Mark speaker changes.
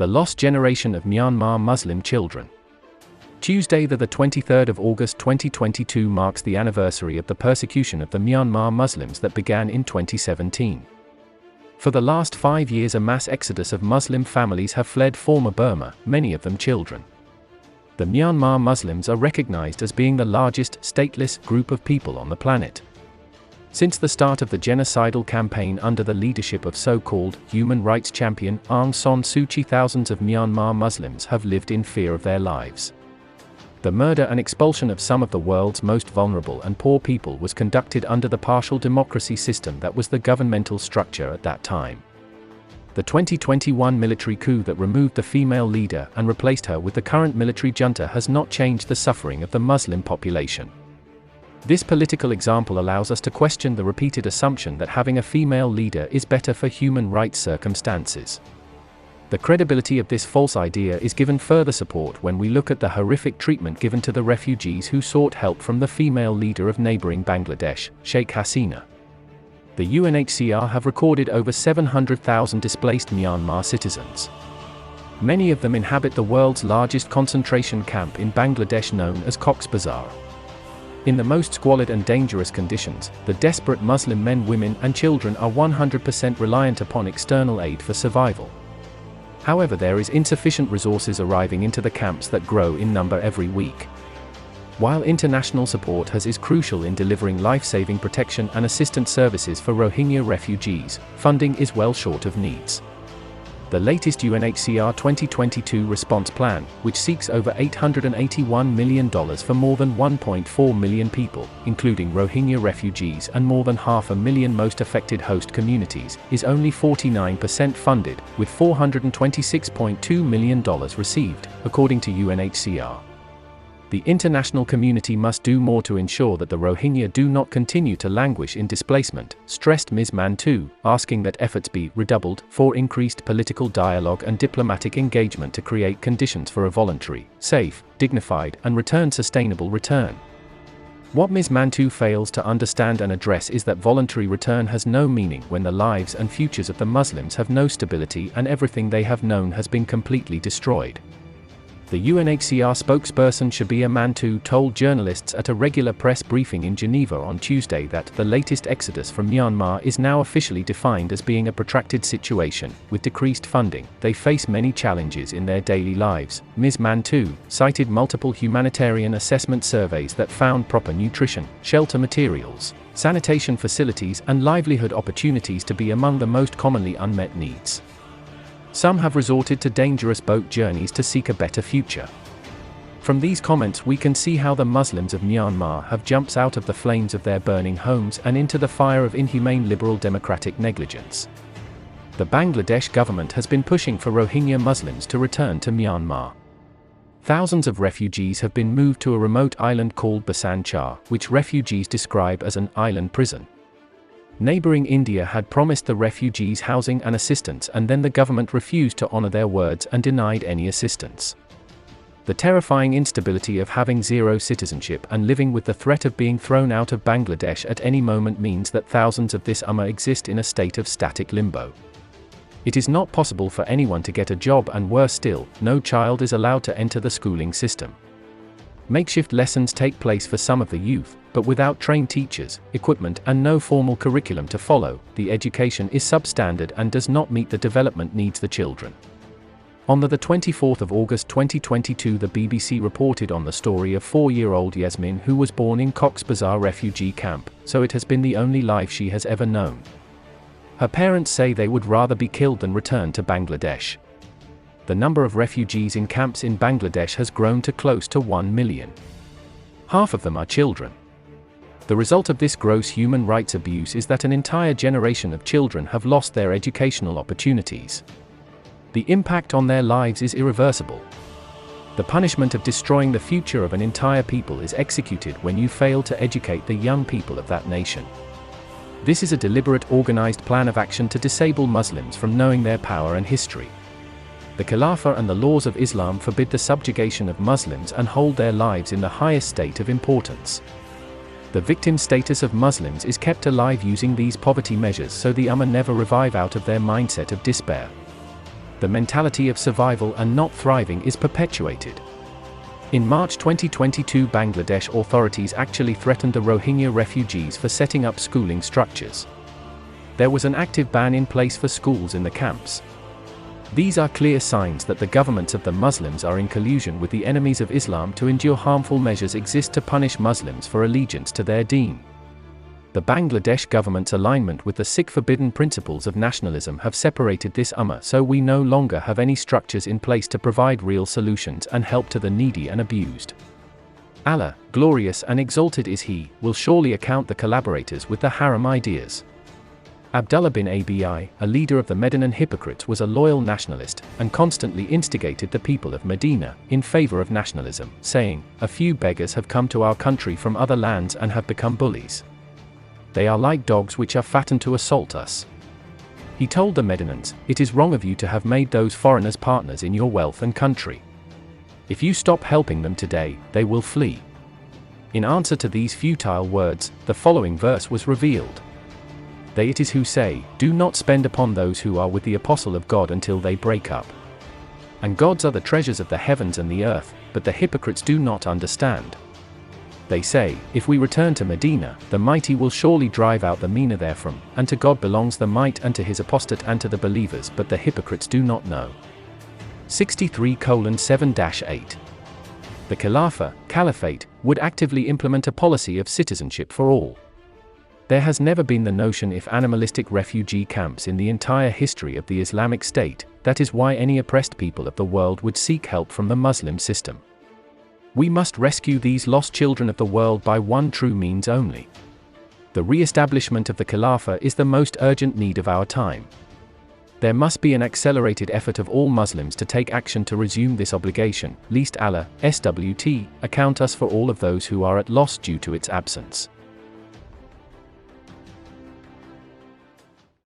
Speaker 1: The lost generation of Myanmar Muslim children. Tuesday, the 23rd of August 2022 marks the anniversary of the persecution of the Myanmar Muslims that began in 2017. For the last 5 years, a mass exodus of Muslim families have fled former Burma, many of them children. The Myanmar Muslims are recognized as being the largest stateless group of people on the planet. Since the start of the genocidal campaign under the leadership of so-called human rights champion Aung San Suu Kyi, thousands of Myanmar Muslims have lived in fear of their lives. The murder and expulsion of some of the world's most vulnerable and poor people was conducted under the partial democracy system that was the governmental structure at that time. The 2021 military coup that removed the female leader and replaced her with the current military junta has not changed the suffering of the Muslim population. This political example allows us to question the repeated assumption that having a female leader is better for human rights circumstances. The credibility of this false idea is given further support when we look at the horrific treatment given to the refugees who sought help from the female leader of neighboring Bangladesh, Sheikh Hasina. The UNHCR have recorded over 700,000 displaced Myanmar citizens. Many of them inhabit the world's largest concentration camp in Bangladesh known as Cox's Bazar. In the most squalid and dangerous conditions, the desperate Muslim men, women, and children are 100% reliant upon external aid for survival. However, there is insufficient resources arriving into the camps that grow in number every week. While international support is crucial in delivering life-saving protection and assistance services for Rohingya refugees, funding is well short of needs. The latest UNHCR 2022 response plan, which seeks over $881 million for more than 1.4 million people, including Rohingya refugees and more than 500,000 most affected host communities, is only 49% funded, with $426.2 million received, according to UNHCR. The international community must do more to ensure that the Rohingya do not continue to languish in displacement, stressed Ms. Mantu, asking that efforts be redoubled for increased political dialogue and diplomatic engagement to create conditions for a voluntary, safe, dignified, and sustainable return. What Ms. Mantu fails to understand and address is that voluntary return has no meaning when the lives and futures of the Muslims have no stability and everything they have known has been completely destroyed. The UNHCR spokesperson Shabia Mantu told journalists at a regular press briefing in Geneva on Tuesday that the latest exodus from Myanmar is now officially defined as being a protracted situation. With decreased funding, they face many challenges in their daily lives. Ms. Mantu cited multiple humanitarian assessment surveys that found proper nutrition, shelter materials, sanitation facilities, and livelihood opportunities to be among the most commonly unmet needs. Some have resorted to dangerous boat journeys to seek a better future. From these comments we can see how the Muslims of Myanmar have jumped out of the flames of their burning homes and into the fire of inhumane liberal democratic negligence. The Bangladesh government has been pushing for Rohingya Muslims to return to Myanmar. Thousands of refugees have been moved to a remote island called Basan Char, which refugees describe as an island prison. Neighboring India had promised the refugees housing and assistance, and then the government refused to honor their words and denied any assistance. The terrifying instability of having zero citizenship and living with the threat of being thrown out of Bangladesh at any moment means that thousands of this Ummah exist in a state of static limbo. It is not possible for anyone to get a job, and worse still, no child is allowed to enter the schooling system. Makeshift lessons take place for some of the youth, but without trained teachers, equipment, and no formal curriculum to follow, the education is substandard and does not meet the development needs of the children. On the 24th of August 2022, the BBC reported on the story of 4-year-old Yasmin, who was born in Cox's Bazar refugee camp, so it has been the only life she has ever known. Her parents say they would rather be killed than return to Bangladesh. The number of refugees in camps in Bangladesh has grown to close to 1 million. Half of them are children. The result of this gross human rights abuse is that an entire generation of children have lost their educational opportunities. The impact on their lives is irreversible. The punishment of destroying the future of an entire people is executed when you fail to educate the young people of that nation. This is a deliberate, organized plan of action to disable Muslims from knowing their power and history. The Khilafah and the laws of Islam forbid the subjugation of Muslims and hold their lives in the highest state of importance. The victim status of Muslims is kept alive using these poverty measures so the Ummah never revive out of their mindset of despair. The mentality of survival and not thriving is perpetuated. In March 2022, Bangladesh authorities actually threatened the Rohingya refugees for setting up schooling structures. There was an active ban in place for schools in the camps. These are clear signs that the governments of the Muslims are in collusion with the enemies of Islam to endure harmful measures exist to punish Muslims for allegiance to their deen. The Bangladesh government's alignment with the Sikh forbidden principles of nationalism have separated this ummah, so we no longer have any structures in place to provide real solutions and help to the needy and abused. Allah, glorious and exalted is He, will surely account the collaborators with the haram ideas. Abdullah bin Abi, a leader of the Medinan hypocrites, was a loyal nationalist, and constantly instigated the people of Medina in favor of nationalism, saying, "A few beggars have come to our country from other lands and have become bullies. They are like dogs which are fattened to assault us." He told the Medinans, "It is wrong of you to have made those foreigners partners in your wealth and country. If you stop helping them today, they will flee." In answer to these futile words, the following verse was revealed. "They it is who say, do not spend upon those who are with the apostle of God until they break up. And God's are the treasures of the heavens and the earth, but the hypocrites do not understand. They say, if we return to Medina, the mighty will surely drive out the meaner therefrom, and to God belongs the might and to his apostate and to the believers, but the hypocrites do not know." 63:7-8. The Caliphate, would actively implement a policy of citizenship for all. There has never been the notion of animalistic refugee camps in the entire history of the Islamic State. That is why any oppressed people of the world would seek help from the Muslim system. We must rescue these lost children of the world by one true means only. The re-establishment of the Khilafah is the most urgent need of our time. There must be an accelerated effort of all Muslims to take action to resume this obligation, lest Allah, SWT, account us for all of those who are at loss due to its absence.